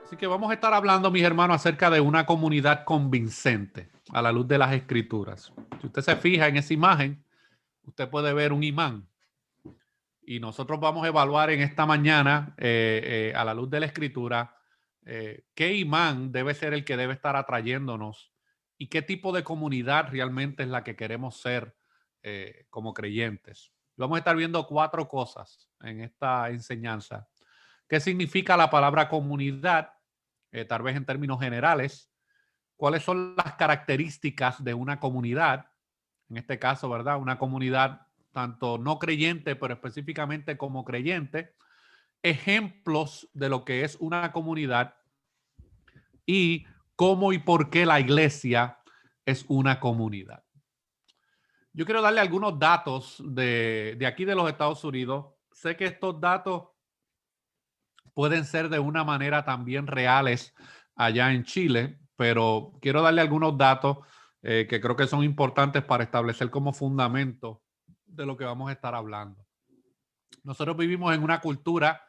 Así que vamos a estar hablando, mis hermanos, acerca de una comunidad convincente a la luz de las escrituras. Si usted se fija en esa imagen, usted puede ver un imán. Y nosotros vamos a evaluar en esta mañana, a la luz de la escritura, qué imán debe ser el que debe estar atrayéndonos y qué tipo de comunidad realmente es la que queremos ser como creyentes. Vamos a estar viendo 4 cosas en esta enseñanza. ¿Qué significa la palabra comunidad? Tal vez en términos generales. ¿Cuáles son las características de una comunidad? En este caso, ¿verdad? Una comunidad tanto no creyente, pero específicamente como creyente. Ejemplos de lo que es una comunidad y cómo y por qué la iglesia es una comunidad. Yo quiero darle algunos datos de aquí de los Estados Unidos. Sé que estos datos pueden ser de una manera también reales allá en Chile, pero quiero darle algunos datos que creo que son importantes para establecer como fundamento de lo que vamos a estar hablando. Nosotros vivimos en una cultura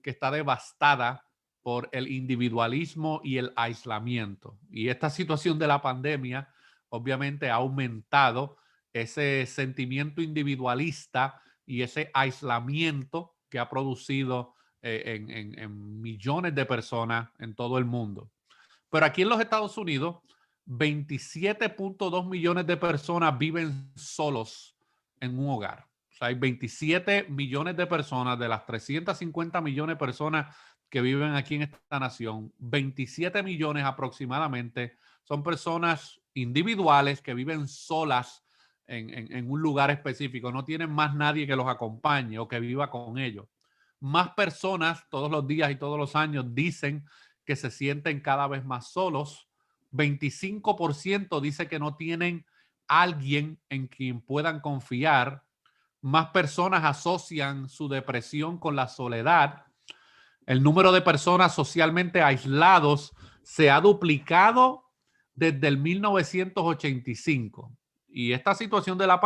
que está devastada por el individualismo y el aislamiento. Y esta situación de la pandemia obviamente ha aumentado ese sentimiento individualista y ese aislamiento que ha producido en millones de personas en todo el mundo. Pero aquí en los Estados Unidos, 27.2 millones de personas viven solos en un hogar. O sea, hay 27 millones de personas de las 350 millones de personas que viven aquí en esta nación. 27 millones aproximadamente son personas individuales que viven solas en un lugar específico. No tienen más nadie que los acompañe o que viva con ellos. Más personas todos los días y todos los años dicen que se sienten cada vez más solos. 25% dice que no tienen alguien en quien puedan confiar. Más personas asocian su depresión con la soledad. El número de personas socialmente aislados se ha duplicado desde el 1985. Y esta situación de la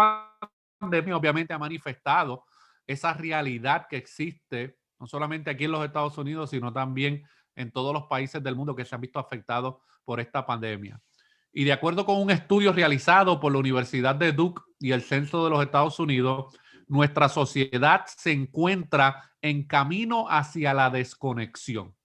pandemia obviamente ha manifestado esa realidad que existe, no solamente aquí en los Estados Unidos, sino también en todos los países del mundo que se han visto afectados por esta pandemia. Y de acuerdo con un estudio realizado por la Universidad de Duke y el Censo de los Estados Unidos, nuestra sociedad se encuentra en camino hacia la desconexión.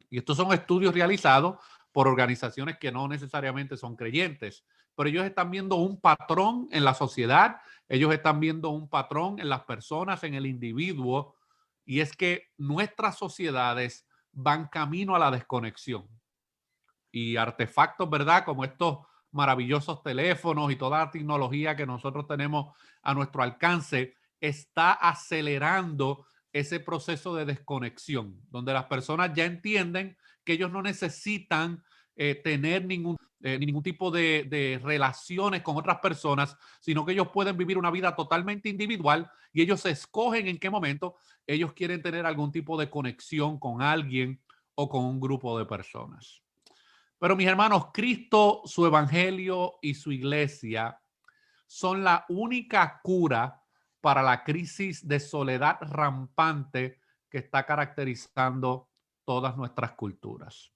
Y estos son estudios realizados por organizaciones que no necesariamente son creyentes, pero ellos están viendo un patrón en la sociedad, ellos están viendo un patrón en las personas, en el individuo, y es que nuestras sociedades van camino a la desconexión. Y artefactos, ¿verdad? Como estos maravillosos teléfonos y toda la tecnología que nosotros tenemos a nuestro alcance, está acelerando ese proceso de desconexión, donde las personas ya entienden que ellos no necesitan tener ningún tipo de relaciones con otras personas, sino que ellos pueden vivir una vida totalmente individual y ellos escogen en qué momento ellos quieren tener algún tipo de conexión con alguien o con un grupo de personas. Pero mis hermanos, Cristo, su evangelio y su iglesia son la única cura para la crisis de soledad rampante que está caracterizando todas nuestras culturas.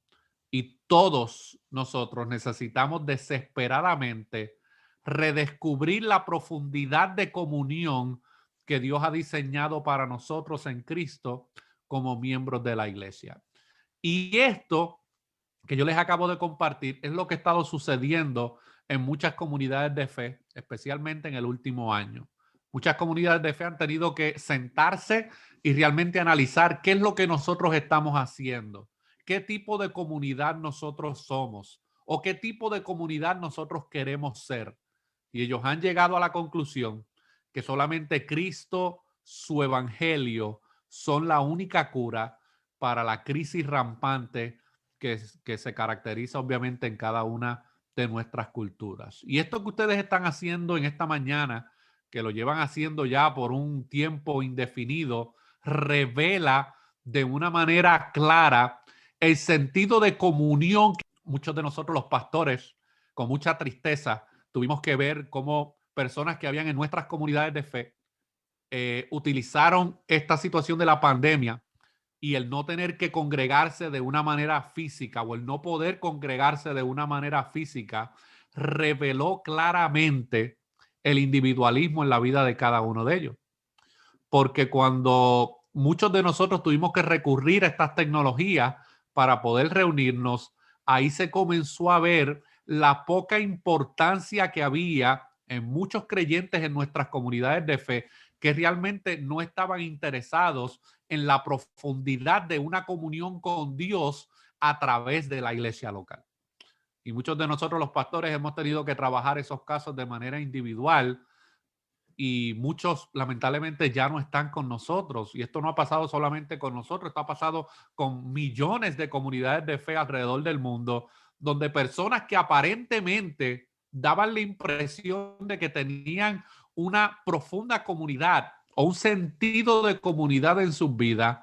Y todos nosotros necesitamos desesperadamente redescubrir la profundidad de comunión que Dios ha diseñado para nosotros en Cristo como miembros de la iglesia. Y esto que yo les acabo de compartir es lo que ha estado sucediendo en muchas comunidades de fe, especialmente en el último año. Muchas comunidades de fe han tenido que sentarse y realmente analizar qué es lo que nosotros estamos haciendo, qué tipo de comunidad nosotros somos o qué tipo de comunidad nosotros queremos ser. Y ellos han llegado a la conclusión que solamente Cristo, su evangelio, son la única cura para la crisis rampante que se caracteriza obviamente en cada una de nuestras culturas. Y esto que ustedes están haciendo en esta mañana, que lo llevan haciendo ya por un tiempo indefinido, revela de una manera clara el sentido de comunión que muchos de nosotros los pastores, con mucha tristeza, tuvimos que ver cómo personas que habían en nuestras comunidades de fe utilizaron esta situación de la pandemia y el no tener que congregarse de una manera física o el no poder congregarse de una manera física reveló claramente el individualismo en la vida de cada uno de ellos. Porque cuando muchos de nosotros tuvimos que recurrir a estas tecnologías para poder reunirnos, ahí se comenzó a ver la poca importancia que había en muchos creyentes en nuestras comunidades de fe que realmente no estaban interesados en la profundidad de una comunión con Dios a través de la iglesia local. Y muchos de nosotros los pastores hemos tenido que trabajar esos casos de manera individual y muchos lamentablemente ya no están con nosotros. Y esto no ha pasado solamente con nosotros, esto ha pasado con millones de comunidades de fe alrededor del mundo, donde personas que aparentemente daban la impresión de que tenían una profunda comunidad o un sentido de comunidad en sus vidas,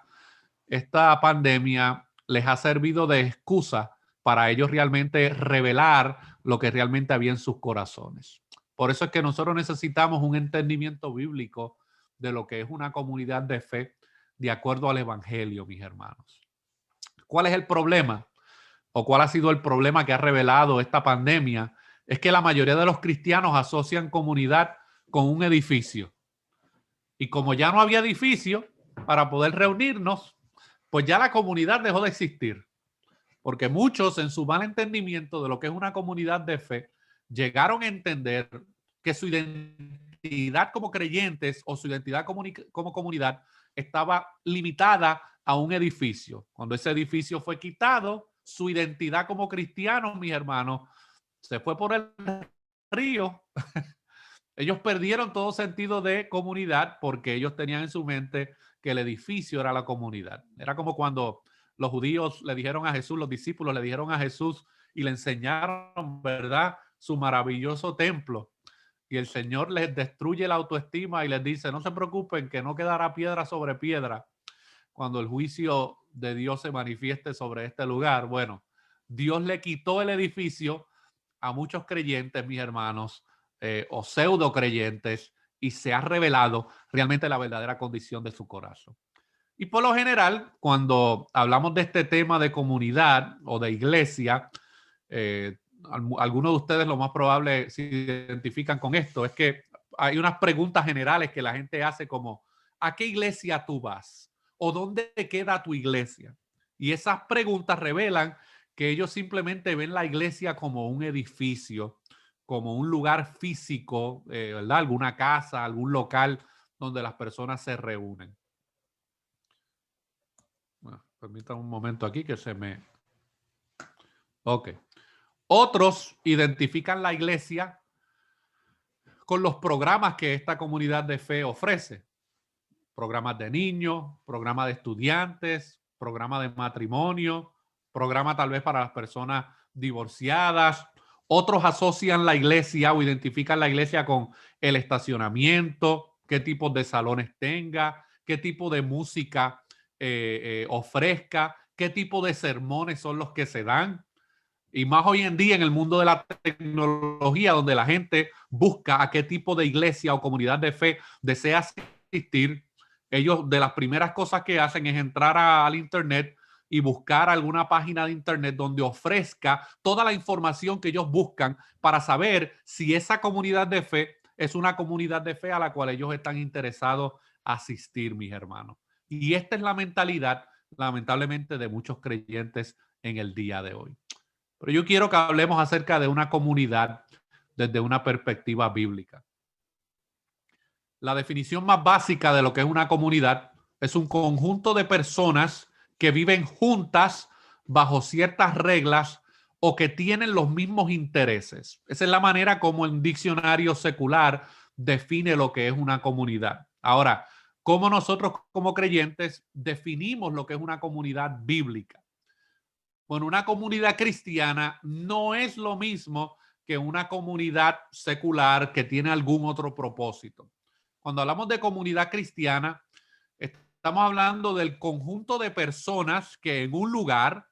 esta pandemia les ha servido de excusa para ellos realmente revelar lo que realmente había en sus corazones. Por eso es que nosotros necesitamos un entendimiento bíblico de lo que es una comunidad de fe de acuerdo al evangelio, mis hermanos. ¿Cuál es el problema? ¿O cuál ha sido el problema que ha revelado esta pandemia? Es que la mayoría de los cristianos asocian comunidad con un edificio. Y como ya no había edificio para poder reunirnos, pues ya la comunidad dejó de existir. Porque muchos en su mal entendimiento de lo que es una comunidad de fe, llegaron a entender que su identidad como creyentes o su identidad como comunidad estaba limitada a un edificio. Cuando ese edificio fue quitado, su identidad como cristianos, mis hermanos, se fue por el río. Ellos perdieron todo sentido de comunidad porque ellos tenían en su mente que el edificio era la comunidad. Era como cuando los judíos le dijeron a Jesús, los discípulos le dijeron a Jesús y le enseñaron, ¿verdad?, su maravilloso templo. Y el Señor les destruye la autoestima y les dice, no se preocupen, que no quedará piedra sobre piedra cuando el juicio de Dios se manifieste sobre este lugar. Bueno, Dios le quitó el edificio a muchos creyentes, mis hermanos, o pseudo creyentes, y se ha revelado realmente la verdadera condición de su corazón. Y por lo general, cuando hablamos de este tema de comunidad o de iglesia, algunos de ustedes lo más probable se identifican con esto, es que hay unas preguntas generales que la gente hace como, ¿a qué iglesia tú vas? ¿O dónde queda tu iglesia? Y esas preguntas revelan que ellos simplemente ven la iglesia como un edificio, como un lugar físico, ¿verdad? Alguna casa, algún local donde las personas se reúnen. Bueno, permítanme un momento aquí que se me... Ok. Otros identifican la iglesia con los programas que esta comunidad de fe ofrece. Programas de niños, programas de estudiantes, programa de matrimonio, programa tal vez para las personas divorciadas. Otros asocian la iglesia o identifican la iglesia con el estacionamiento, qué tipos de salones tenga, qué tipo de música ofrezca, qué tipo de sermones son los que se dan. Y más hoy en día en el mundo de la tecnología, donde la gente busca a qué tipo de iglesia o comunidad de fe desea asistir, ellos de las primeras cosas que hacen es entrar al internet y buscar alguna página de internet donde ofrezca toda la información que ellos buscan para saber si esa comunidad de fe es una comunidad de fe a la cual ellos están interesados asistir, mis hermanos. Y esta es la mentalidad, lamentablemente, de muchos creyentes en el día de hoy. Pero yo quiero que hablemos acerca de una comunidad desde una perspectiva bíblica. La definición más básica de lo que es una comunidad es un conjunto de personas que viven juntas bajo ciertas reglas o que tienen los mismos intereses. Esa es la manera como un diccionario secular define lo que es una comunidad. Ahora, ¿cómo nosotros como creyentes definimos lo que es una comunidad bíblica? Bueno, una comunidad cristiana no es lo mismo que una comunidad secular que tiene algún otro propósito. Cuando hablamos de comunidad cristiana, estamos hablando del conjunto de personas que en un lugar,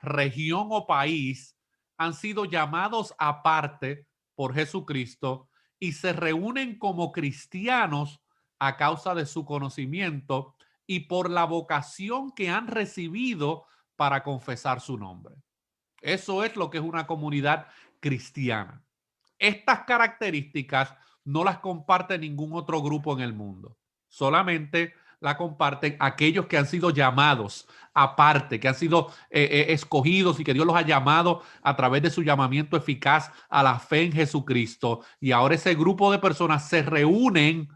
región o país han sido llamados aparte por Jesucristo y se reúnen como cristianos a causa de su conocimiento y por la vocación que han recibido para confesar su nombre. Eso es lo que es una comunidad cristiana. Estas características no las comparte ningún otro grupo en el mundo. Solamente la comparten aquellos que han sido llamados aparte, que han sido escogidos y que Dios los ha llamado a través de su llamamiento eficaz a la fe en Jesucristo. Y ahora ese grupo de personas se reúnen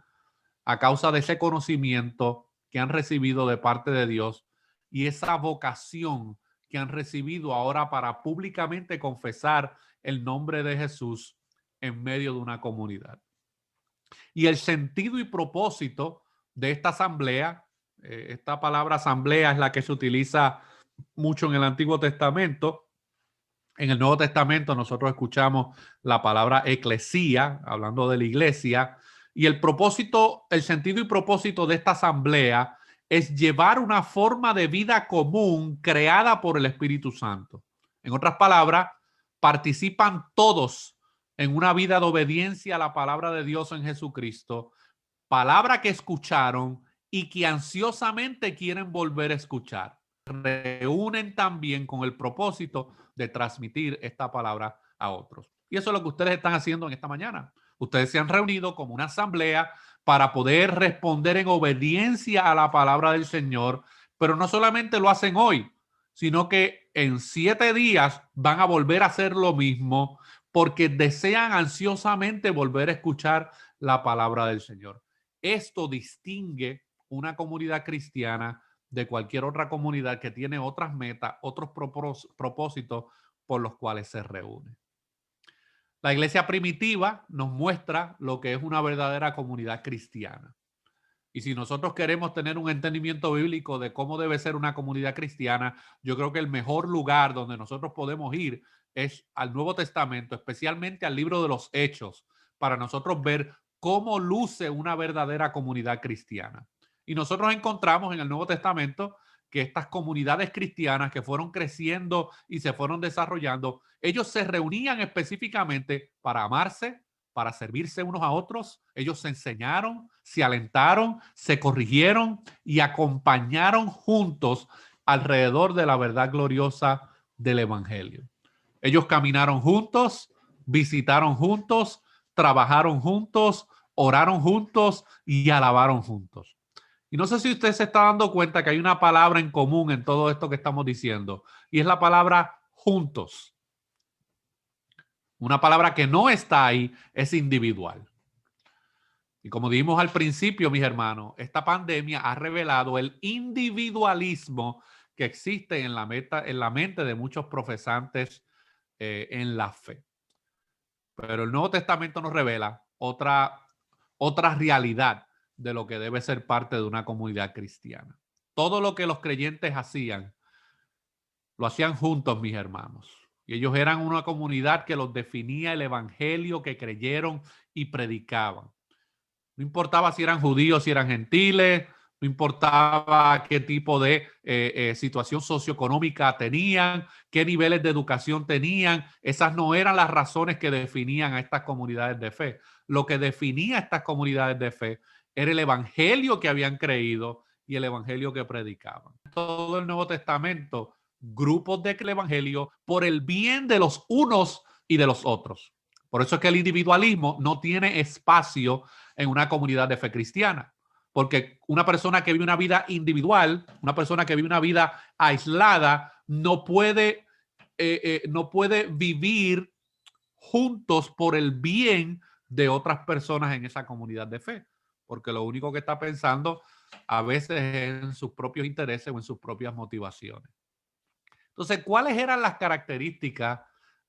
a causa de ese conocimiento que han recibido de parte de Dios y esa vocación que han recibido ahora para públicamente confesar el nombre de Jesús en medio de una comunidad. Y el sentido y propósito de esta asamblea, esta palabra asamblea es la que se utiliza mucho en el Antiguo Testamento. En el Nuevo Testamento nosotros escuchamos la palabra eclesía, hablando de la iglesia, y el propósito, el sentido y propósito de esta asamblea es llevar una forma de vida común creada por el Espíritu Santo. En otras palabras, participan todos en una vida de obediencia a la palabra de Dios en Jesucristo, palabra que escucharon y que ansiosamente quieren volver a escuchar. Reúnen también con el propósito de transmitir esta palabra a otros. Y eso es lo que ustedes están haciendo en esta mañana. Ustedes se han reunido como una asamblea para poder responder en obediencia a la palabra del Señor, pero no solamente lo hacen hoy, sino que en 7 días van a volver a hacer lo mismo porque desean ansiosamente volver a escuchar la palabra del Señor. Esto distingue una comunidad cristiana de cualquier otra comunidad que tiene otras metas, otros propósitos por los cuales se reúne. La iglesia primitiva nos muestra lo que es una verdadera comunidad cristiana. Y si nosotros queremos tener un entendimiento bíblico de cómo debe ser una comunidad cristiana, yo creo que el mejor lugar donde nosotros podemos ir es al Nuevo Testamento, especialmente al libro de los Hechos, para nosotros ver cómo luce una verdadera comunidad cristiana. Y nosotros encontramos en el Nuevo Testamento que estas comunidades cristianas que fueron creciendo y se fueron desarrollando, ellos se reunían específicamente para amarse, para servirse unos a otros. Ellos se enseñaron, se alentaron, se corrigieron y acompañaron juntos alrededor de la verdad gloriosa del Evangelio. Ellos caminaron juntos, visitaron juntos, trabajaron juntos, oraron juntos y alabaron juntos. Y no sé si usted se está dando cuenta que hay una palabra en común en todo esto que estamos diciendo, y es la palabra juntos. Una palabra que no está ahí es individual. Y como dijimos al principio, mis hermanos, esta pandemia ha revelado el individualismo que existe en la mente de muchos profesantes en la fe. Pero el Nuevo Testamento nos revela otra realidad de lo que debe ser parte de una comunidad cristiana. Todo lo que los creyentes hacían, lo hacían juntos, mis hermanos. Y ellos eran una comunidad que los definía el evangelio que creyeron y predicaban. No importaba si eran judíos, si eran gentiles, no importaba qué tipo de situación socioeconómica tenían, qué niveles de educación tenían. Esas no eran las razones que definían a estas comunidades de fe. Lo que definía a estas comunidades de fe era el evangelio que habían creído y el evangelio que predicaban. Todo el Nuevo Testamento, grupos del evangelio por el bien de los unos y de los otros. Por eso es que el individualismo no tiene espacio en una comunidad de fe cristiana. Porque una persona que vive una vida individual, una persona que vive una vida aislada, no puede vivir juntos por el bien de otras personas en esa comunidad de fe. Porque lo único que está pensando a veces es en sus propios intereses o en sus propias motivaciones. Entonces, ¿cuáles eran las características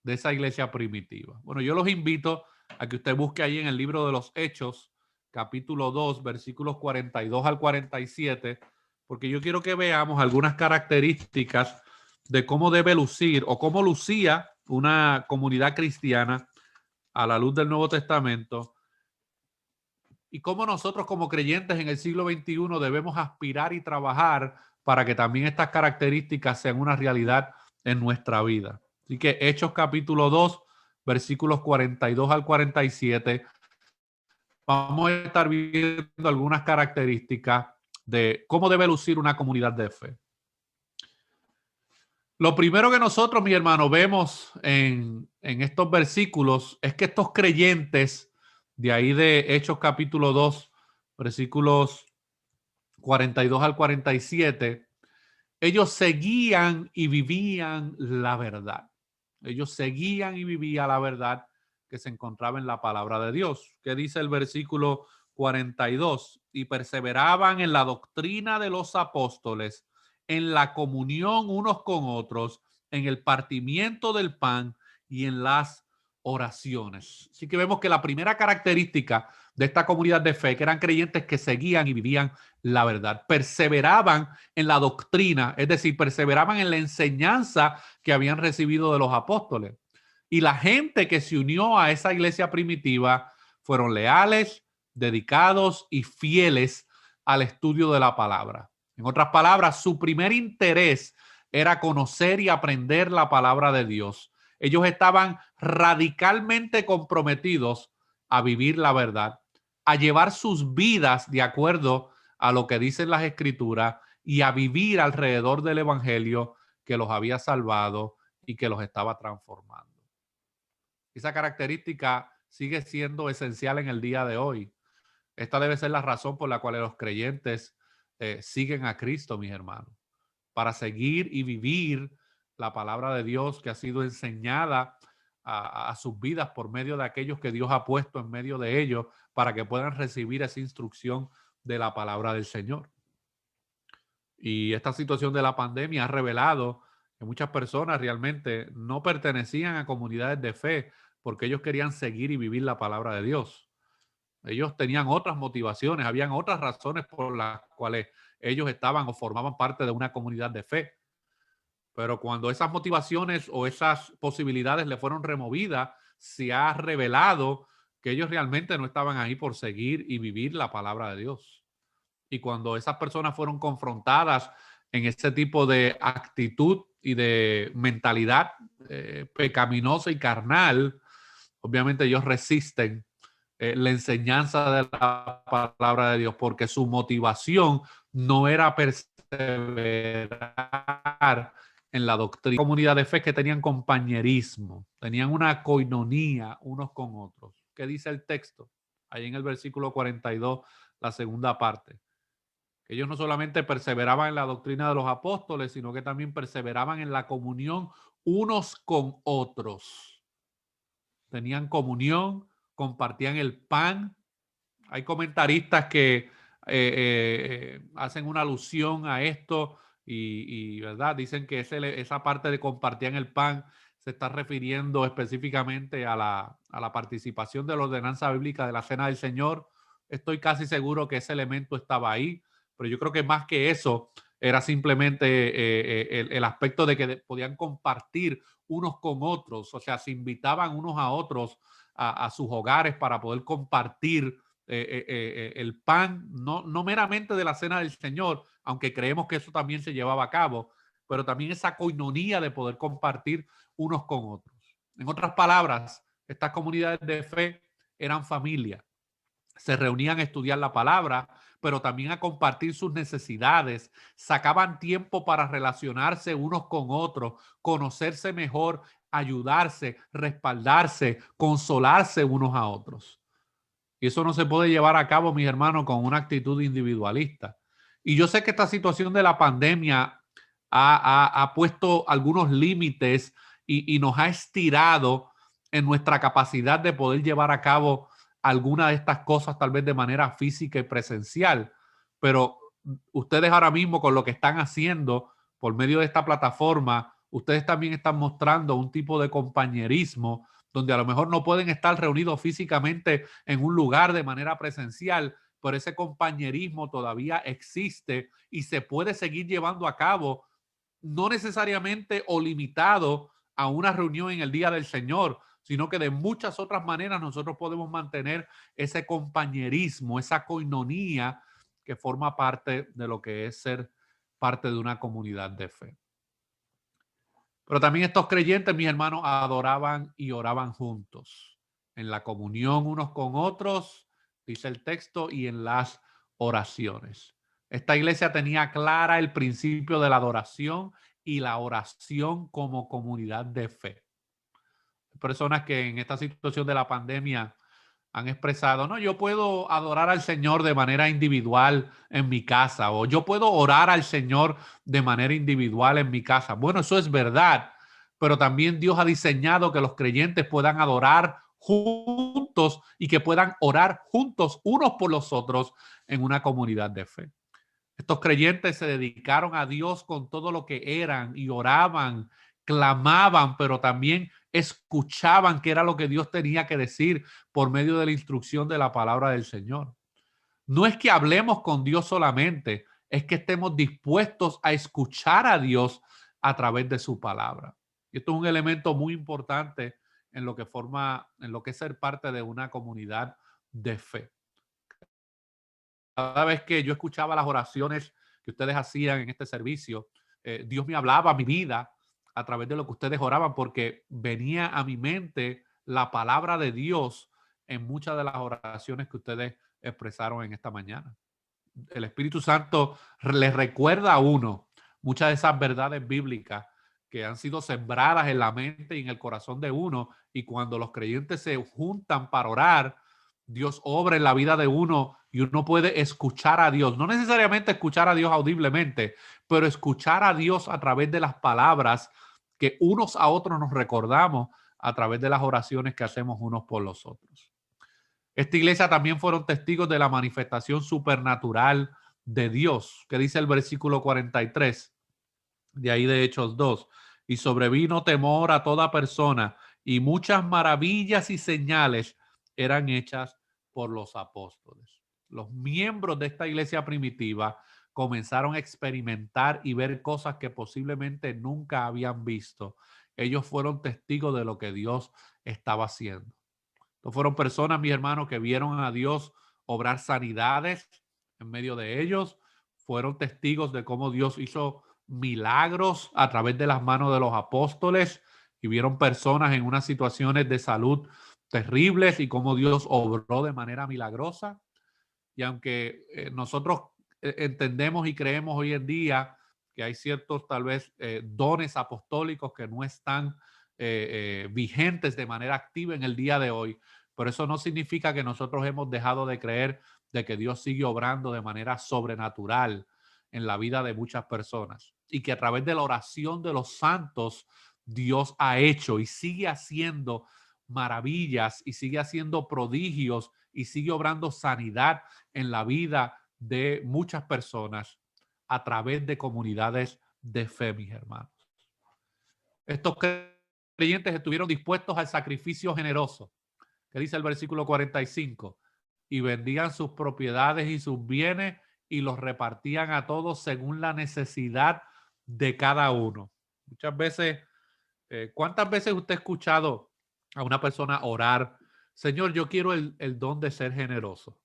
de esa iglesia primitiva? Bueno, yo los invito a que usted busque ahí en el libro de los Hechos, capítulo 2, versículos 42 al 47, porque yo quiero que veamos algunas características de cómo debe lucir o cómo lucía una comunidad cristiana a la luz del Nuevo Testamento y cómo nosotros como creyentes en el siglo XXI debemos aspirar y trabajar para que también estas características sean una realidad en nuestra vida. Así que Hechos capítulo 2, versículos 42 al 47, vamos a estar viendo algunas características de cómo debe lucir una comunidad de fe. Lo primero que nosotros, mis hermanos, vemos en estos versículos es que estos creyentes, de ahí de Hechos capítulo 2, versículos 42 al 47, ellos seguían y vivían la verdad. Ellos seguían y vivían la verdad que se encontraba en la palabra de Dios. ¿Qué dice el versículo 42? Y perseveraban en la doctrina de los apóstoles, en la comunión unos con otros, en el partimiento del pan y en las oraciones. Así que vemos que la primera característica de esta comunidad de fe, que eran creyentes que seguían y vivían la verdad, perseveraban en la doctrina, es decir, perseveraban en la enseñanza que habían recibido de los apóstoles. Y la gente que se unió a esa iglesia primitiva fueron leales, dedicados y fieles al estudio de la palabra. En otras palabras, su primer interés era conocer y aprender la palabra de Dios. Ellos estaban radicalmente comprometidos a vivir la verdad, a llevar sus vidas de acuerdo a lo que dicen las escrituras y a vivir alrededor del evangelio que los había salvado y que los estaba transformando. Esa característica sigue siendo esencial en el día de hoy. Esta debe ser la razón por la cual los creyentes siguen a Cristo, mis hermanos, para seguir y vivir la palabra de Dios que ha sido enseñada a sus vidas por medio de aquellos que Dios ha puesto en medio de ellos para que puedan recibir esa instrucción de la palabra del Señor. Y esta situación de la pandemia ha revelado que muchas personas realmente no pertenecían a comunidades de fe porque ellos querían seguir y vivir la palabra de Dios. Ellos tenían otras motivaciones, habían otras razones por las cuales ellos estaban o formaban parte de una comunidad de fe. Pero cuando esas motivaciones o esas posibilidades le fueron removidas, se ha revelado que ellos realmente no estaban ahí por seguir y vivir la palabra de Dios. Y cuando esas personas fueron confrontadas en ese tipo de actitud y de mentalidad pecaminosa y carnal, obviamente ellos resisten la enseñanza de la palabra de Dios porque su motivación no era perseverar en la doctrina. Comunidad de fe que tenían compañerismo, tenían una coinonía unos con otros. ¿Qué dice el texto? Ahí en el versículo 42, la segunda parte. Que ellos no solamente perseveraban en la doctrina de los apóstoles, sino que también perseveraban en la comunión unos con otros. Tenían comunión, compartían el pan. Hay comentaristas que hacen una alusión a esto ¿verdad? Dicen que esa parte de compartían el pan se está refiriendo específicamente a la participación de la ordenanza bíblica de la Cena del Señor. Estoy casi seguro que ese elemento estaba ahí, pero yo creo que más que eso era simplemente el aspecto de que podían compartir unos con otros, o sea, se invitaban unos a otros a sus hogares para poder compartir el pan, no meramente de la cena del Señor, aunque creemos que eso también se llevaba a cabo, pero también esa coinonía de poder compartir unos con otros. En otras palabras, estas comunidades de fe eran familia. Se reunían a estudiar la palabra, pero también a compartir sus necesidades. Sacaban tiempo para relacionarse unos con otros, conocerse mejor, ayudarse, respaldarse, consolarse unos a otros. Y eso no se puede llevar a cabo, mis hermanos, con una actitud individualista. Y yo sé que esta situación de la pandemia ha puesto algunos límites y nos ha estirado en nuestra capacidad de poder llevar a cabo alguna de estas cosas tal vez de manera física y presencial. Pero ustedes ahora mismo con lo que están haciendo por medio de esta plataforma, ustedes también están mostrando un tipo de compañerismo donde a lo mejor no pueden estar reunidos físicamente en un lugar de manera presencial, pero ese compañerismo todavía existe y se puede seguir llevando a cabo, no necesariamente o limitado a una reunión en el día del Señor, sino que de muchas otras maneras nosotros podemos mantener ese compañerismo, esa coinonía que forma parte de lo que es ser parte de una comunidad de fe. Pero también estos creyentes, mis hermanos, adoraban y oraban juntos, en la comunión unos con otros, dice el texto, y en las oraciones. Esta iglesia tenía clara el principio de la adoración y la oración como comunidad de fe. Personas que en esta situación de la pandemia han expresado, no, yo puedo adorar al Señor de manera individual en mi casa, o yo puedo orar al Señor de manera individual en mi casa. Bueno, eso es verdad, pero también Dios ha diseñado que los creyentes puedan adorar juntos y que puedan orar juntos unos por los otros en una comunidad de fe. Estos creyentes se dedicaron a Dios con todo lo que eran y oraban, clamaban, pero también escuchaban qué era lo que Dios tenía que decir por medio de la instrucción de la palabra del Señor. No es que hablemos con Dios solamente, es que estemos dispuestos a escuchar a Dios a través de su palabra. Y esto es un elemento muy importante en lo que es ser parte de una comunidad de fe. Cada vez que yo escuchaba las oraciones que ustedes hacían en este servicio, Dios me hablaba a mi vida a través de lo que ustedes oraban, porque venía a mi mente la palabra de Dios en muchas de las oraciones que ustedes expresaron en esta mañana. El Espíritu Santo les recuerda a uno muchas de esas verdades bíblicas que han sido sembradas en la mente y en el corazón de uno, y cuando los creyentes se juntan para orar, Dios obra en la vida de uno y uno puede escuchar a Dios. No necesariamente escuchar a Dios audiblemente, pero escuchar a Dios a través de las palabras que unos a otros nos recordamos a través de las oraciones que hacemos unos por los otros. Esta iglesia también fueron testigos de la manifestación supernatural de Dios, que dice el versículo 43, de ahí de Hechos 2. Y sobrevino temor a toda persona, y muchas maravillas y señales eran hechas por los apóstoles. Los miembros de esta iglesia primitiva comenzaron a experimentar y ver cosas que posiblemente nunca habían visto. Ellos fueron testigos de lo que Dios estaba haciendo. Estos fueron personas, mis hermanos, que vieron a Dios obrar sanidades en medio de ellos. Fueron testigos de cómo Dios hizo milagros a través de las manos de los apóstoles, y vieron personas en unas situaciones de salud terribles y cómo Dios obró de manera milagrosa. Y aunque nosotros entendemos y creemos hoy en día que hay ciertos tal vez dones apostólicos que no están vigentes de manera activa en el día de hoy, pero eso no significa que nosotros hemos dejado de creer de que Dios sigue obrando de manera sobrenatural en la vida de muchas personas, y que a través de la oración de los santos Dios ha hecho y sigue haciendo maravillas y sigue haciendo prodigios y sigue obrando sanidad en la vida de muchas personas a través de comunidades de fe, mis hermanos. Estos creyentes estuvieron dispuestos al sacrificio generoso, que dice el versículo 45, y vendían sus propiedades y sus bienes y los repartían a todos según la necesidad de cada uno. Muchas veces, ¿cuántas veces usted ha escuchado a una persona orar, Señor, yo quiero el don de ser generoso?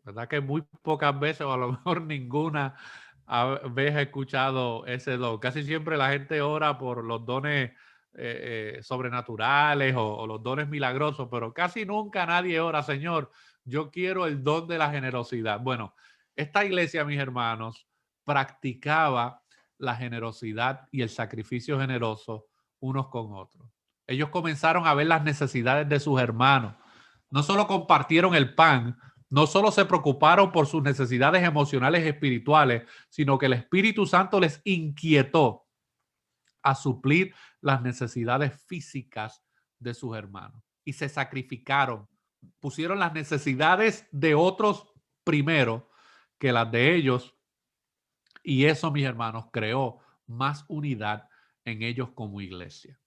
¿Verdad que muy pocas veces, o a lo mejor ninguna vez he escuchado ese don? Casi siempre la gente ora por los dones sobrenaturales o los dones milagrosos, pero casi nunca nadie ora, Señor, yo quiero el don de la generosidad. Bueno, esta iglesia, mis hermanos, practicaba la generosidad y el sacrificio generoso unos con otros. Ellos comenzaron a ver las necesidades de sus hermanos. No solo compartieron el pan, no solo se preocuparon por sus necesidades emocionales y espirituales, sino que el Espíritu Santo les inquietó a suplir las necesidades físicas de sus hermanos. Y se sacrificaron, pusieron las necesidades de otros primero que las de ellos. Y eso, mis hermanos, creó más unidad en ellos como iglesia.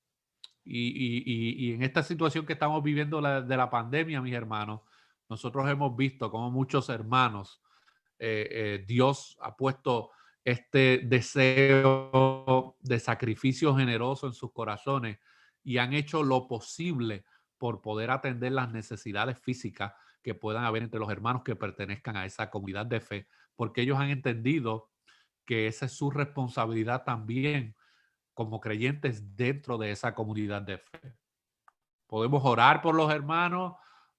Y en esta situación que estamos viviendo de la pandemia, mis hermanos, nosotros hemos visto cómo muchos hermanos, Dios ha puesto este deseo de sacrificio generoso en sus corazones, y han hecho lo posible por poder atender las necesidades físicas que puedan haber entre los hermanos que pertenezcan a esa comunidad de fe, porque ellos han entendido que esa es su responsabilidad también como creyentes dentro de esa comunidad de fe. Podemos orar por los hermanos,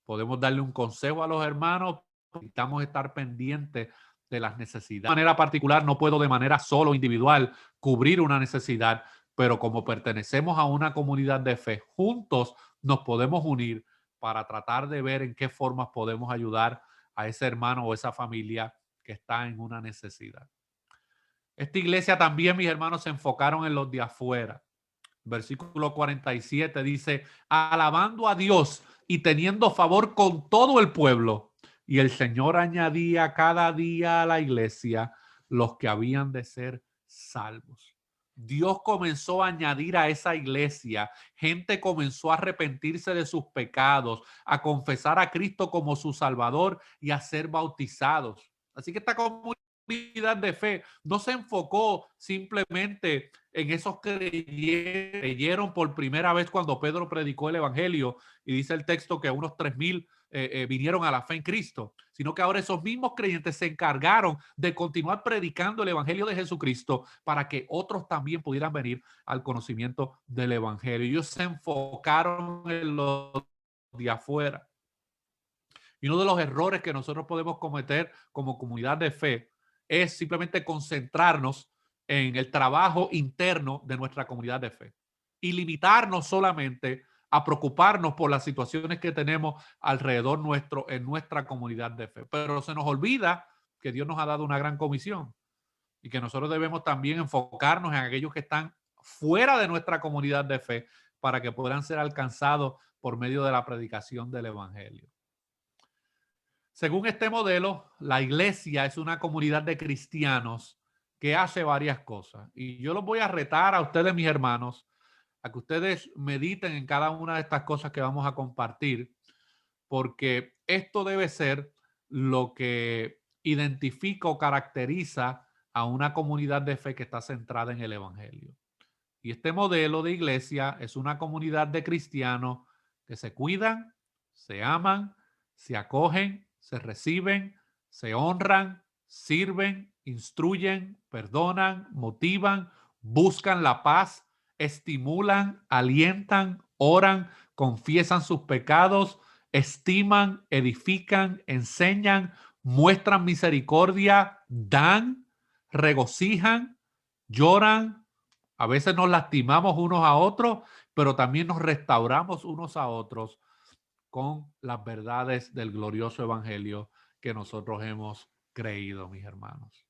podemos darle un consejo a los hermanos, necesitamos estar pendientes de las necesidades. De manera particular, no puedo de manera solo individual cubrir una necesidad, pero como pertenecemos a una comunidad de fe, juntos nos podemos unir para tratar de ver en qué formas podemos ayudar a ese hermano o esa familia que está en una necesidad. Esta iglesia también, mis hermanos, se enfocaron en los de afuera. Versículo 47 dice, alabando a Dios y teniendo favor con todo el pueblo. Y el Señor añadía cada día a la iglesia los que habían de ser salvos. Dios comenzó a añadir a esa iglesia, gente comenzó a arrepentirse de sus pecados, a confesar a Cristo como su Salvador y a ser bautizados. Así que esta comunidad de fe no se enfocó simplemente en esos que creyeron por primera vez cuando Pedro predicó el evangelio, y dice el texto que unos 3,000 vinieron a la fe en Cristo, sino que ahora esos mismos creyentes se encargaron de continuar predicando el evangelio de Jesucristo para que otros también pudieran venir al conocimiento del evangelio. Ellos se enfocaron en los de afuera. Y uno de los errores que nosotros podemos cometer como comunidad de fe es simplemente concentrarnos en el trabajo interno de nuestra comunidad de fe y limitarnos solamente a preocuparnos por las situaciones que tenemos alrededor nuestro en nuestra comunidad de fe. Pero se nos olvida que Dios nos ha dado una gran comisión y que nosotros debemos también enfocarnos en aquellos que están fuera de nuestra comunidad de fe para que puedan ser alcanzados por medio de la predicación del evangelio. Según este modelo, la iglesia es una comunidad de cristianos que hace varias cosas. Y yo los voy a retar a ustedes, mis hermanos, a que ustedes mediten en cada una de estas cosas que vamos a compartir, porque esto debe ser lo que identifica o caracteriza a una comunidad de fe que está centrada en el evangelio. Y este modelo de iglesia es una comunidad de cristianos que se cuidan, se aman, se acogen, se reciben, se honran, sirven, instruyen, perdonan, motivan, buscan la paz, estimulan, alientan, oran, confiesan sus pecados, estiman, edifican, enseñan, muestran misericordia, dan, regocijan, lloran. A veces nos lastimamos unos a otros, pero también nos restauramos unos a otros con las verdades del glorioso evangelio que nosotros hemos creído, mis hermanos.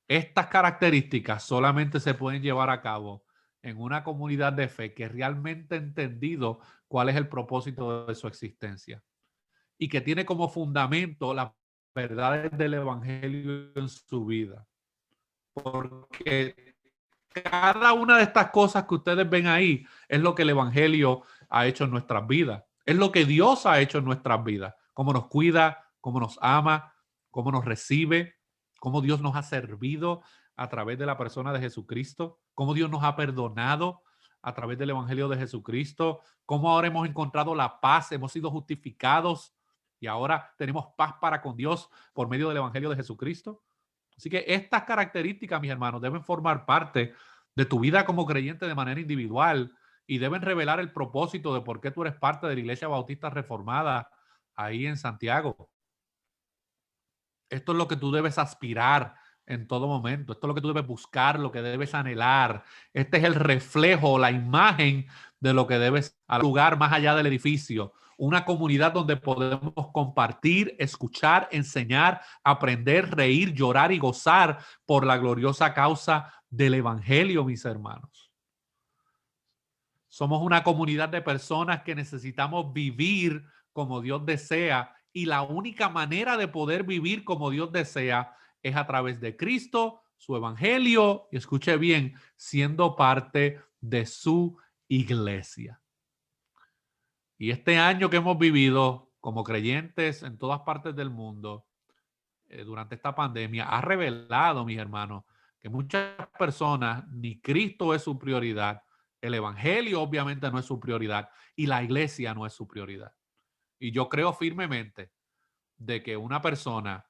Estas características solamente se pueden llevar a cabo en una comunidad de fe que realmente ha entendido cuál es el propósito de su existencia y que tiene como fundamento las verdades del evangelio en su vida. Porque cada una de estas cosas que ustedes ven ahí es lo que el evangelio ha hecho en nuestras vidas. Es lo que Dios ha hecho en nuestras vidas. Cómo nos cuida, cómo nos ama, cómo nos recibe, cómo Dios nos ha servido a través de la persona de Jesucristo, cómo Dios nos ha perdonado a través del evangelio de Jesucristo, cómo ahora hemos encontrado la paz, hemos sido justificados y ahora tenemos paz para con Dios por medio del evangelio de Jesucristo. Así que estas características, mis hermanos, deben formar parte de tu vida como creyente de manera individual y deben revelar el propósito de por qué tú eres parte de la Iglesia Bautista Reformada ahí en Santiago. Esto es lo que tú debes aspirar en todo momento. Esto es lo que tú debes buscar, lo que debes anhelar. Este es el reflejo, la imagen de lo que debes al lugar más allá del edificio. Una comunidad donde podemos compartir, escuchar, enseñar, aprender, reír, llorar y gozar por la gloriosa causa del evangelio, mis hermanos. Somos una comunidad de personas que necesitamos vivir como Dios desea, y la única manera de poder vivir como Dios desea es a través de Cristo, su evangelio, y escuche bien, siendo parte de su iglesia. Y este año que hemos vivido como creyentes en todas partes del mundo, durante esta pandemia, ha revelado, mis hermanos, que muchas personas, ni Cristo es su prioridad, el evangelio obviamente no es su prioridad y la iglesia no es su prioridad. Y yo creo firmemente de que una persona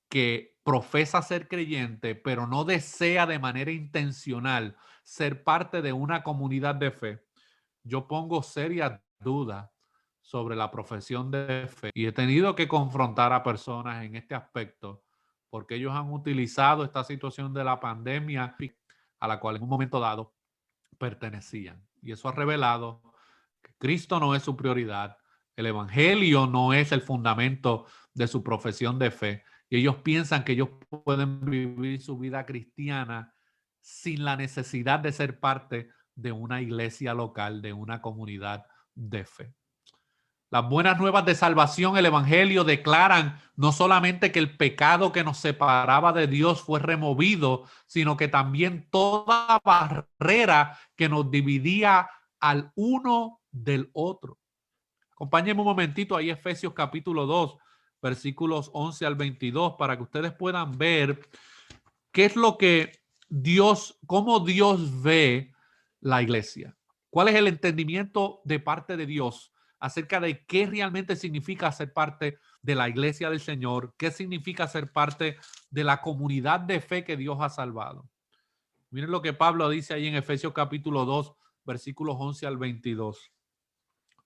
que profesa ser creyente, pero no desea de manera intencional ser parte de una comunidad de fe, yo pongo serias dudas sobre la profesión de fe. Y he tenido que confrontar a personas en este aspecto, porque ellos han utilizado esta situación de la pandemia a la cual en un momento dado pertenecían. Y eso ha revelado que Cristo no es su prioridad, el evangelio no es el fundamento de su profesión de fe, y ellos piensan que ellos pueden vivir su vida cristiana sin la necesidad de ser parte de una iglesia local, de una comunidad de fe. Las buenas nuevas de salvación, el evangelio, declaran no solamente que el pecado que nos separaba de Dios fue removido, sino que también toda barrera que nos dividía al uno del otro. Acompáñenme un momentito ahí, Efesios capítulo 2, versículos 11 al 22, para que ustedes puedan ver qué es lo que Dios, cómo Dios ve la iglesia. ¿Cuál es el entendimiento de parte de Dios acerca de qué realmente significa ser parte de la iglesia del Señor? ¿Qué significa ser parte de la comunidad de fe que Dios ha salvado? Miren lo que Pablo dice ahí en Efesios capítulo 2, versículos 11 al 22.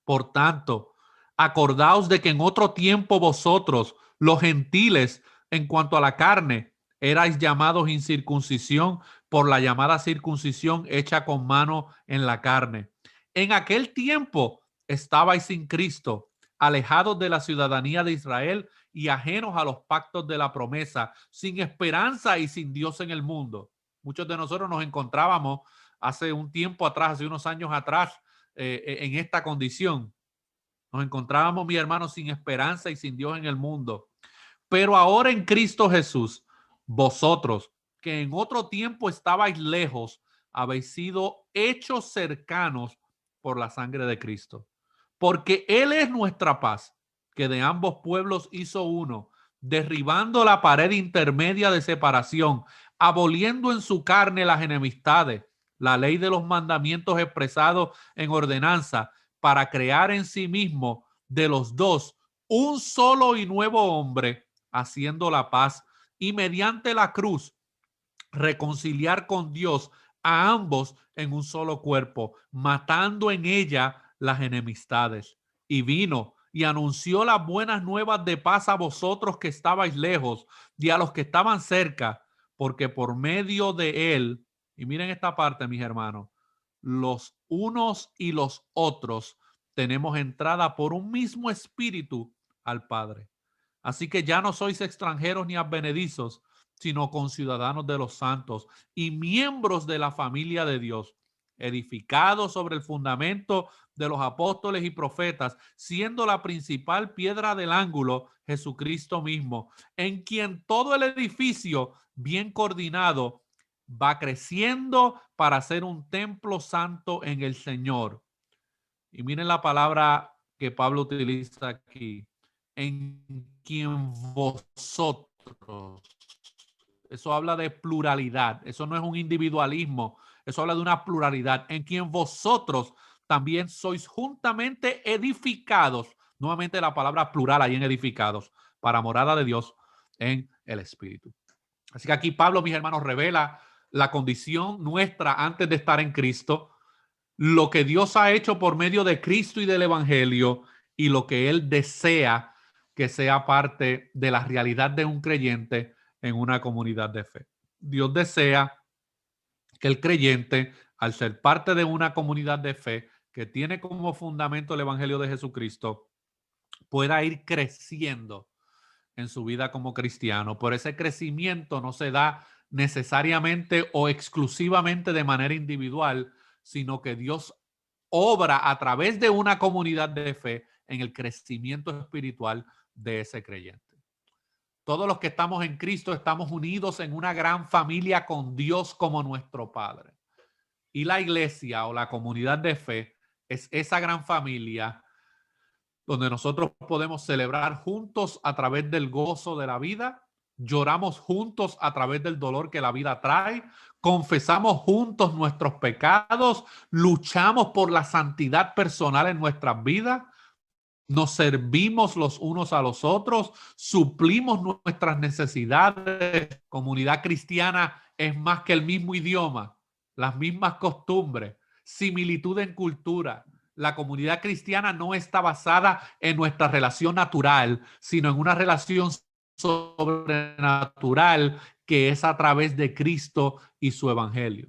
Por tanto, acordaos de que en otro tiempo vosotros, los gentiles, en cuanto a la carne, erais llamados incircuncisión por la llamada circuncisión hecha con mano en la carne. En aquel tiempo estabais sin Cristo, alejados de la ciudadanía de Israel y ajenos a los pactos de la promesa, sin esperanza y sin Dios en el mundo. Muchos de nosotros nos encontrábamos hace un tiempo atrás, hace unos años atrás, en esta condición. Nos encontrábamos, mi hermano, sin esperanza y sin Dios en el mundo. Pero ahora en Cristo Jesús, vosotros, que en otro tiempo estabais lejos, habéis sido hechos cercanos por la sangre de Cristo. Porque Él es nuestra paz, que de ambos pueblos hizo uno, derribando la pared intermedia de separación, aboliendo en su carne las enemistades, la ley de los mandamientos expresados en ordenanza, para crear en sí mismo de los dos un solo y nuevo hombre, haciendo la paz, y mediante la cruz reconciliar con Dios a ambos en un solo cuerpo, matando en ella las enemistades. Y vino y anunció las buenas nuevas de paz a vosotros que estabais lejos y a los que estaban cerca, porque por medio de él, y miren esta parte, mis hermanos, los unos y los otros tenemos entrada por un mismo espíritu al Padre. Así que ya no sois extranjeros ni advenedizos, sino conciudadanos de los santos y miembros de la familia de Dios, edificados sobre el fundamento de los apóstoles y profetas, siendo la principal piedra del ángulo Jesucristo mismo, en quien todo el edificio bien coordinado va creciendo para ser un templo santo en el Señor. Y miren la palabra que Pablo utiliza aquí, en quien vosotros. Eso habla de pluralidad, eso no es un individualismo, eso habla de una pluralidad, en quien vosotros también sois juntamente edificados. Nuevamente la palabra plural ahí en edificados, para morada de Dios en el Espíritu. Así que aquí Pablo, mis hermanos, revela la condición nuestra antes de estar en Cristo, lo que Dios ha hecho por medio de Cristo y del Evangelio, y lo que Él desea que sea parte de la realidad de un creyente en una comunidad de fe. Dios desea que el creyente, al ser parte de una comunidad de fe que tiene como fundamento el Evangelio de Jesucristo, pueda ir creciendo en su vida como cristiano. Por ese crecimiento no se da necesariamente o exclusivamente de manera individual, sino que Dios obra a través de una comunidad de fe en el crecimiento espiritual de ese creyente. Todos los que estamos en Cristo estamos unidos en una gran familia con Dios como nuestro Padre. Y la iglesia o la comunidad de fe es esa gran familia donde nosotros podemos celebrar juntos a través del gozo de la vida, lloramos juntos a través del dolor que la vida trae, confesamos juntos nuestros pecados, luchamos por la santidad personal en nuestras vidas, nos servimos los unos a los otros, suplimos nuestras necesidades. Comunidad cristiana es más que el mismo idioma, las mismas costumbres, similitud en cultura. La comunidad cristiana no está basada en nuestra relación natural, sino en una relación sobrenatural que es a través de Cristo y su evangelio.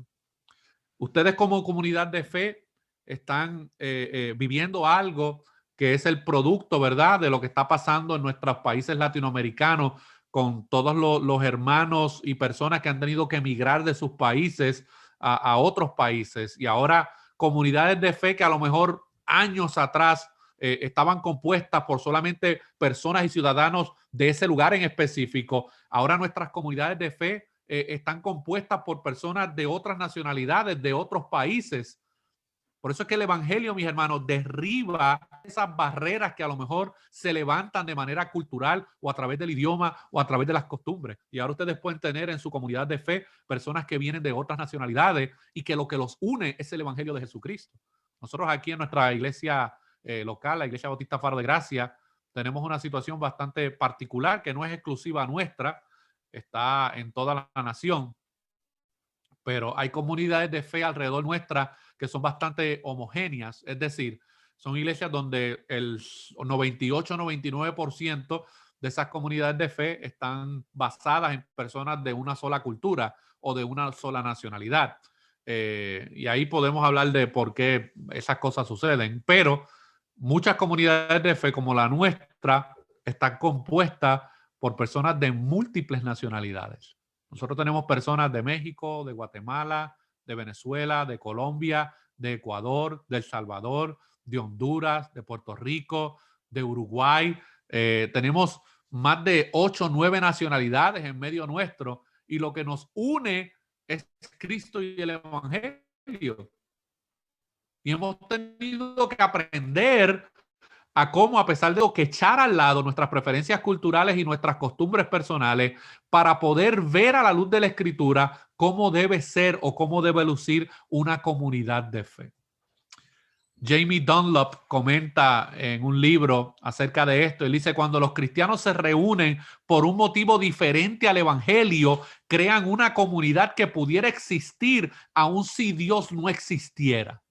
Ustedes como comunidad de fe están viviendo algo que es el producto, ¿verdad?, de lo que está pasando en nuestros países latinoamericanos con todos los hermanos y personas que han tenido que emigrar de sus países a otros países, y ahora comunidades de fe que a lo mejor años atrás estaban compuestas por solamente personas y ciudadanos de ese lugar en específico. Ahora nuestras comunidades de fe están compuestas por personas de otras nacionalidades, de otros países. Por eso es que el evangelio, mis hermanos, derriba esas barreras que a lo mejor se levantan de manera cultural o a través del idioma o a través de las costumbres. Y ahora ustedes pueden tener en su comunidad de fe personas que vienen de otras nacionalidades y que lo que los une es el evangelio de Jesucristo. Nosotros aquí en nuestra iglesia local, la Iglesia Bautista Faro de Gracia, tenemos una situación bastante particular que no es exclusiva nuestra, está en toda la nación, pero hay comunidades de fe alrededor nuestra que son bastante homogéneas, es decir, son iglesias donde el 98-99% de esas comunidades de fe están basadas en personas de una sola cultura o de una sola nacionalidad. Y ahí podemos hablar de por qué esas cosas suceden, pero muchas comunidades de fe como la nuestra están compuestas por personas de múltiples nacionalidades. Nosotros tenemos personas de México, de Guatemala, de Venezuela, de Colombia, de Ecuador, de El Salvador, de Honduras, de Puerto Rico, de Uruguay. Tenemos más de 8 o 9 nacionalidades en medio nuestro, y lo que nos une es Cristo y el evangelio. Y hemos tenido que aprender a cómo, a pesar de lo que echar al lado nuestras preferencias culturales y nuestras costumbres personales, para poder ver a la luz de la Escritura cómo debe ser o cómo debe lucir una comunidad de fe. Jamie Dunlop comenta en un libro acerca de esto. Él dice: cuando los cristianos se reúnen por un motivo diferente al evangelio, crean una comunidad que pudiera existir aun si Dios no existiera.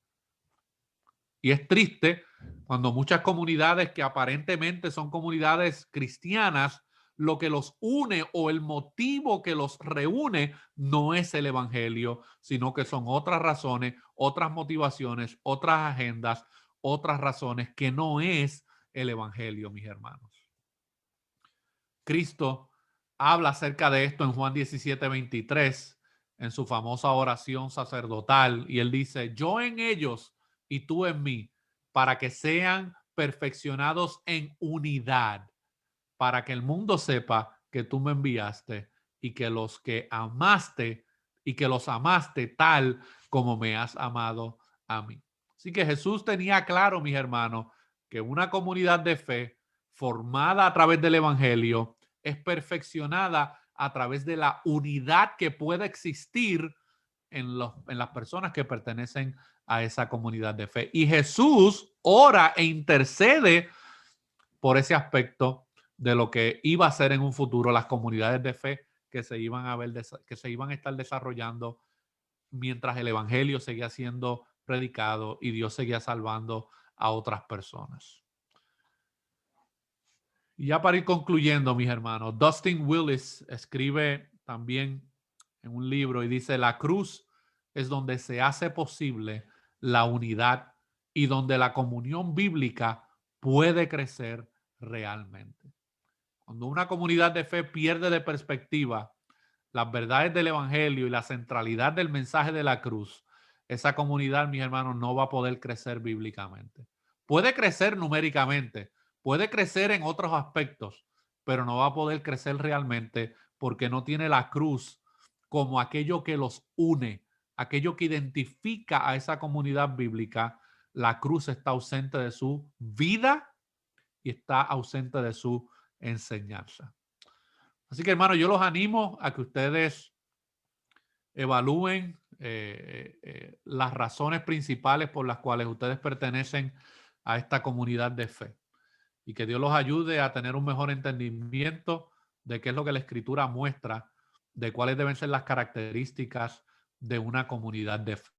Y es triste cuando muchas comunidades que aparentemente son comunidades cristianas, lo que los une o el motivo que los reúne no es el evangelio, sino que son otras razones, otras motivaciones, otras agendas, otras razones que no es el evangelio, mis hermanos. Cristo habla acerca de esto en Juan 17:23, en su famosa oración sacerdotal, y él dice: yo en ellos y tú en mí, para que sean perfeccionados en unidad, para que el mundo sepa que tú me enviaste y que los amaste tal como me has amado a mí. Así que Jesús tenía claro, mis hermanos, que una comunidad de fe formada a través del evangelio es perfeccionada a través de la unidad que puede existir en las personas que pertenecen a esa comunidad de fe. Y Jesús ora e intercede por ese aspecto de lo que iba a ser en un futuro las comunidades de fe que se iban a estar desarrollando mientras el evangelio seguía siendo predicado y Dios seguía salvando a otras personas. Y ya para ir concluyendo, mis hermanos, Dustin Willis escribe también en un libro y dice: la cruz es donde se hace posible la unidad y donde la comunión bíblica puede crecer realmente. Cuando una comunidad de fe pierde de perspectiva las verdades del evangelio y la centralidad del mensaje de la cruz, esa comunidad, mis hermanos, no va a poder crecer bíblicamente. Puede crecer numéricamente, puede crecer en otros aspectos, pero no va a poder crecer realmente porque no tiene la cruz como aquello que los une, aquello que identifica a esa comunidad bíblica. La cruz está ausente de su vida y está ausente de su enseñanza. Así que, hermano, yo los animo a que ustedes evalúen las razones principales por las cuales ustedes pertenecen a esta comunidad de fe, y que Dios los ayude a tener un mejor entendimiento de qué es lo que la Escritura muestra, de cuáles deben ser las características de una comunidad de fe.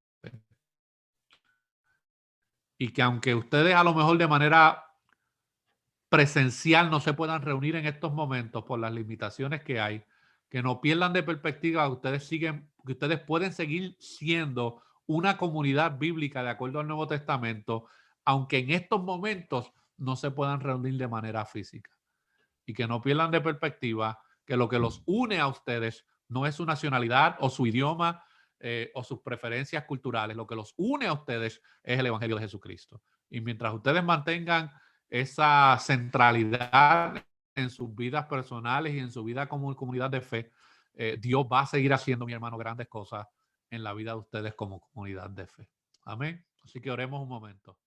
Y que aunque ustedes a lo mejor de manera presencial no se puedan reunir en estos momentos por las limitaciones que hay, que no pierdan de perspectiva que ustedes pueden seguir siendo una comunidad bíblica de acuerdo al Nuevo Testamento, aunque en estos momentos no se puedan reunir de manera física. Y que no pierdan de perspectiva que lo que los une a ustedes no es su nacionalidad o su idioma o sus preferencias culturales. Lo que los une a ustedes es el Evangelio de Jesucristo. Y mientras ustedes mantengan esa centralidad en sus vidas personales y en su vida como comunidad de fe, Dios va a seguir haciendo, mi hermano, grandes cosas en la vida de ustedes como comunidad de fe. Amén. Así que oremos un momento.